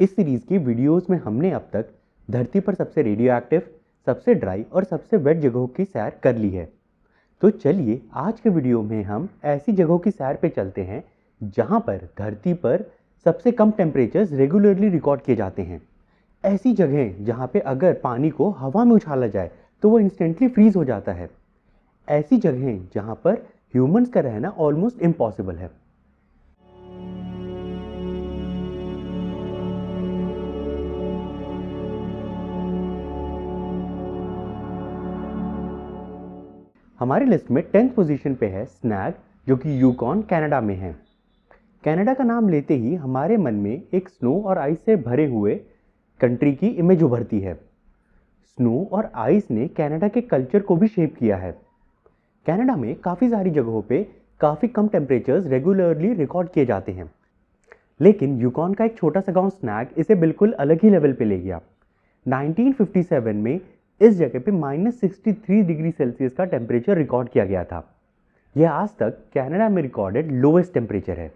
इस सीरीज की वीडियोस में हमने अब तक धरती पर सबसे रेडियो एक्टिव, सबसे ड्राई और सबसे वेट जगहों की सैर कर ली है। तो चलिए आज के वीडियो में हम ऐसी जगहों की सैर पे चलते हैं जहां पर धरती पर सबसे कम टेम्परेचर्स रेगुलरली रिकॉर्ड किए जाते हैं। ऐसी जगहें जहां पे अगर पानी को हवा में उछाला जाए तो वो इंस्टेंटली फ्रीज हो जाता है। ऐसी जगहें जहां पर ह्यूमंस का रहना ऑलमोस्ट इम्पॉसिबल है। हमारी लिस्ट में 10th पोजीशन पे है स्नैग, जो कि यूकॉन कनाडा में है। कनाडा का नाम लेते ही हमारे मन में एक स्नो और आइस से भरे हुए कंट्री की इमेज उभरती है। स्नो और आइस ने कनाडा के कल्चर को भी शेप किया है। कनाडा में काफ़ी सारी जगहों पे काफ़ी कम टेम्परेचर्स रेगुलरली रिकॉर्ड किए जाते हैं, लेकिन यूकॉन का एक छोटा सा गांव स्नैग इसे बिल्कुल अलग ही लेवल पे ले गया। 1957 में इस जगह पे -63 डिग्री सेल्सियस का टेम्परेचर रिकॉर्ड किया गया था। यह आज तक कनाडा में रिकॉर्डेड लोवेस्ट टेम्परेचर है।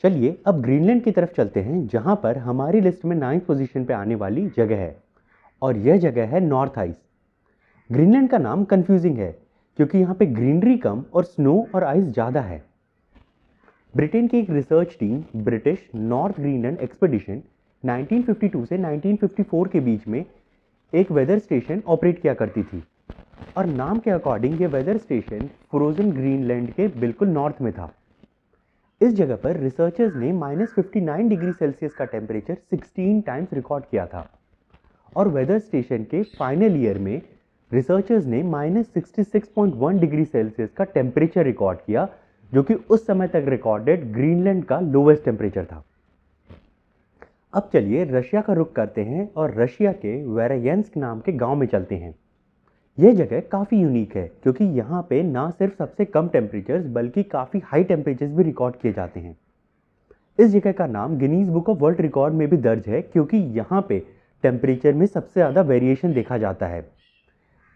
चलिए अब ग्रीनलैंड की तरफ चलते हैं, जहां पर हमारी लिस्ट में 9th पोजीशन पे आने वाली जगह है, और यह जगह है नॉर्थ आइस। ग्रीनलैंड का नाम कंफ्यूजिंग है क्योंकि यहाँ पे ग्रीनरी कम और स्नो और आइस ज़्यादा है। ब्रिटेन की एक research team British north Greenland expedition 1952 से 1954 के बीच में एक वेदर स्टेशन ऑपरेट किया करती थी, और नाम के अकॉर्डिंग ये वेदर स्टेशन फ्रोजन ग्रीनलैंड के बिल्कुल नॉर्थ में था। इस जगह पर रिसर्चर्स ने -59 डिग्री सेल्सियस का टेम्परेचर 16 टाइम्स रिकॉर्ड किया था, और वेदर स्टेशन के फाइनल ईयर में रिसर्चर्स ने -66.1 डिग्री सेल्सियस का टेम्परेचर रिकॉर्ड किया, जो कि उस समय तक रिकॉर्डेड ग्रीनलैंड का लोवेस्ट टेम्परेचर था। अब चलिए रशिया का रुख करते हैं और रशिया के वेरायंस्क नाम के गांव में चलते हैं। यह जगह काफ़ी यूनिक है क्योंकि यहाँ पे ना सिर्फ सबसे कम टेम्परेचर्स बल्कि काफ़ी हाई टेम्परेचर्स भी रिकॉर्ड किए जाते हैं। इस जगह का नाम Guinness book of world record में भी दर्ज है क्योंकि यहाँ पे टेम्परेचर में सबसे ज़्यादा वेरिएशन देखा जाता है।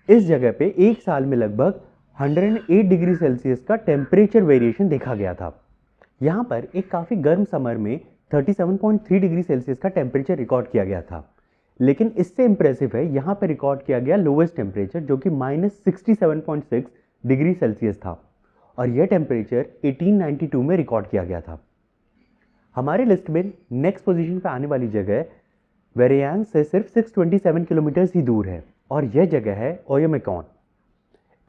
इस जगह पे एक साल में लगभग 108 डिग्री सेल्सियस का टेम्परेचर वेरिएशन देखा गया था। यहाँ पर एक काफ़ी गर्म समर में 37.3 डिग्री सेल्सियस का टेम्परेचर रिकॉर्ड किया गया था, लेकिन इससे इंप्रेसिव है यहाँ पर रिकॉर्ड किया गया लोवेस्ट टेम्परेचर, जो कि -67.6 डिग्री सेल्सियस था, और यह टेम्परेचर 1892 में रिकॉर्ड किया गया था। हमारे लिस्ट में नेक्स्ट पोजीशन पर आने वाली जगह वेरियांस से सिर्फ 627 किलोमीटर ही दूर है, और यह जगह है ओयोमेकॉन।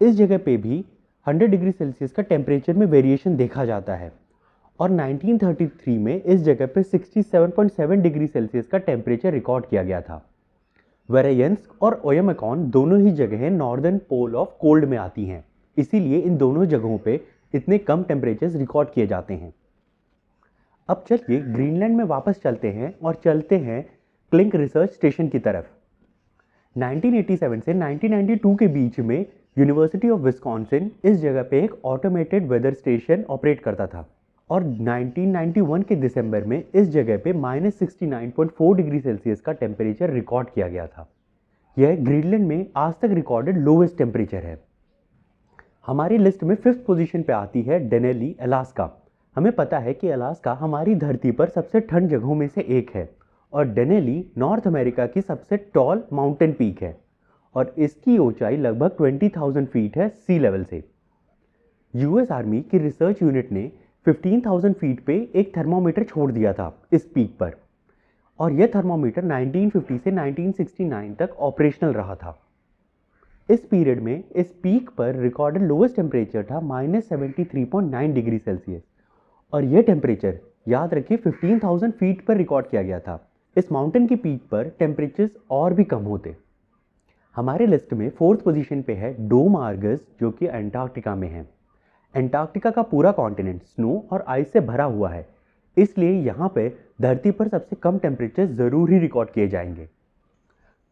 इस जगह पे भी 100 डिग्री सेल्सियस का टेम्परेचर में वेरिएशन देखा जाता है, और 1933 में इस जगह पे 67.7 डिग्री सेल्सियस का टेम्परेचर रिकॉर्ड किया गया था। वेरायंस्क और ओयोमेकॉन दोनों ही जगहें नॉर्दर्न पोल ऑफ कोल्ड में आती हैं, इसीलिए इन दोनों जगहों पे इतने कम टेम्परेचर्स रिकॉर्ड किए जाते हैं। अब चलिए ग्रीनलैंड में वापस चलते हैं और चलते हैं क्लिंक रिसर्च स्टेशन की तरफ। 1987 से 1992 के बीच में यूनिवर्सिटी ऑफ विस्कॉन्सिन इस जगह पे एक ऑटोमेटेड वेदर स्टेशन ऑपरेट करता था, और 1991 के दिसंबर में इस जगह पे -69.4 डिग्री सेल्सियस का टेम्परेचर रिकॉर्ड किया गया था। यह ग्रीनलैंड में आज तक रिकॉर्डेड लोवेस्ट टेम्परेचर है। हमारी लिस्ट में 5th पोजीशन पे आती है डेनेली, अलास्का। हमें पता है कि अलास्का हमारी धरती पर सबसे ठंड जगहों में से एक है, और डेनेली नॉर्थ अमेरिका की सबसे टॉल माउंटेन पीक है, और इसकी ऊंचाई लगभग 20,000 फीट है सी लेवल से। यूएस आर्मी की रिसर्च यूनिट ने 15,000 फीट पे एक थर्मोमीटर छोड़ दिया था इस पीक पर, और यह थर्मोमीटर 1950 से 1969 तक ऑपरेशनल रहा था। इस पीरियड में इस पीक पर रिकॉर्डेड लोवेस्ट टेम्परेचर था -73.9 डिग्री सेल्सियस, और यह टेम्परेचर याद रखिए 15,000 फीट पर रिकॉर्ड किया गया था। इस माउंटेन की पीक पर टेम्परेचर्स और भी कम होते। हमारे लिस्ट में 4th पोजीशन पे है डोम आर्गस, जो कि अंटार्कटिका में है। अंटार्कटिका का पूरा कॉन्टिनेंट स्नो और आइस से भरा हुआ है, इसलिए यहाँ पे धरती पर सबसे कम टेम्परेचर जरूर ही रिकॉर्ड किए जाएंगे।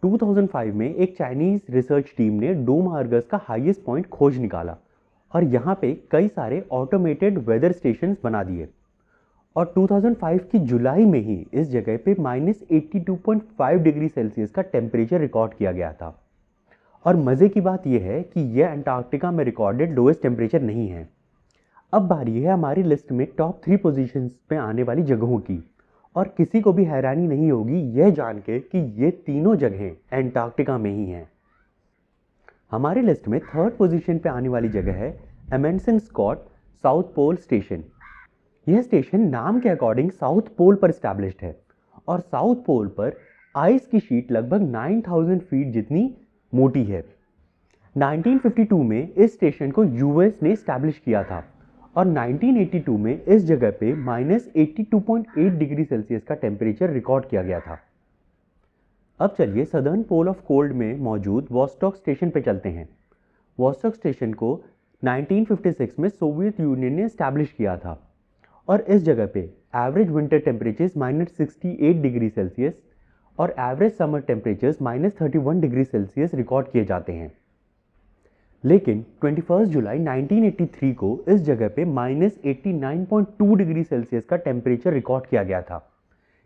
2005 में एक चाइनीज रिसर्च टीम ने डोम आर्गस का हाईएस्ट पॉइंट खोज निकाला, और यहाँ पे कई सारे ऑटोमेटेड वेदर स्टेशन बना दिए, और 2005 की जुलाई में ही इस जगह पे -82.5 डिग्री सेल्सियस का टेम्परेचर रिकॉर्ड किया गया था। और मज़े की बात यह है कि यह अंटार्कटिका में रिकॉर्डेड लोएस्ट टेम्परेचर नहीं है। अब बारी है हमारी लिस्ट में टॉप 3 पोजीशंस पे आने वाली जगहों की, और किसी को भी हैरानी नहीं होगी यह जान के कि ये तीनों जगहें एंटार्क्टिका में ही हैं। हमारी लिस्ट में थर्ड पोजीशन पे आने वाली जगह है Amundsen Scott South Pole station. यह स्टेशन नाम के अकॉर्डिंग साउथ पोल पर स्टैब्लिश्ड है और साउथ पोल पर आइस की शीट लगभग 9000 फीट जितनी मोटी है। 1952 में इस स्टेशन को यूएस ने स्टैब्लिश किया था और 1982 में इस जगह पे -82.8 डिग्री सेल्सियस का टेम्परेचर रिकॉर्ड किया गया था। अब चलिए सदर्न पोल ऑफ कोल्ड में मौजूद वॉस्टॉक स्टेशन पे चलते हैं। वॉस्टॉक स्टेशन को 1956 में सोवियत यूनियन ने स्टैब्लिश किया था और इस जगह पे average winter temperatures -68 degree Celsius और average summer temperatures -31 degree Celsius record किए जाते हैं। लेकिन 21 जुलाई 1983 को इस जगह पे -89.2 डिग्री सेल्सियस का टेम्परेचर रिकॉर्ड किया गया था।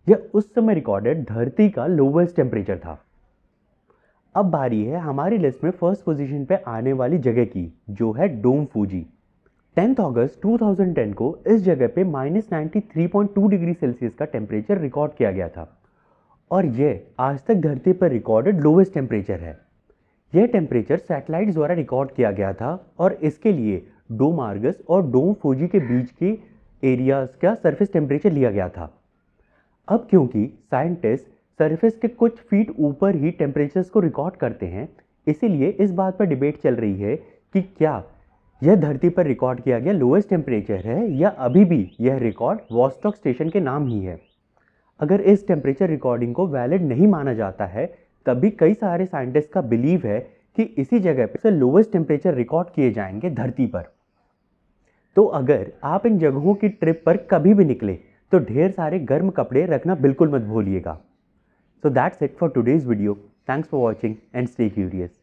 यह उस समय रिकॉर्डेड धरती का लोवेस्ट टेम्परेचर था। अब बारी है हमारी लिस्ट में फर्स्ट पोजीशन पे आने वाली जगह की, जो है डोम फूजी। 10 अगस्त 2010 को इस जगह पे -93.2 डिग्री सेल्सियस का टेम्परेचर रिकॉर्ड किया गया था और यह आज तक धरती पर रिकॉर्डेड लोवेस्ट टेम्परेचर है। यह टेम्परेचर सैटेलाइट द्वारा रिकॉर्ड किया गया था और इसके लिए डोम आर्गस और डोम फूजी के बीच के एरियाज का सरफेस टेम्परेचर लिया गया था। अब क्योंकि साइंटिस्ट सरफेस के कुछ फीट ऊपर ही टेम्परेचर्स को रिकॉर्ड करते हैं, इसीलिए इस बात पर डिबेट चल रही है कि क्या यह धरती पर रिकॉर्ड किया गया लोवेस्ट टेम्परेचर है या अभी भी यह रिकॉर्ड वॉस्टॉक स्टेशन के नाम ही है। अगर इस टेम्परेचर रिकॉर्डिंग को वैलिड नहीं माना जाता है, तभी कई सारे साइंटिस्ट का बिलीव है कि इसी जगह पे से लोवेस्ट टेम्परेचर रिकॉर्ड किए जाएंगे धरती पर। तो अगर आप इन जगहों की ट्रिप पर कभी भी निकले तो ढेर सारे गर्म कपड़े रखना बिल्कुल मत भूलिएगा। So that's it for today's video. Thanks for watching and stay curious.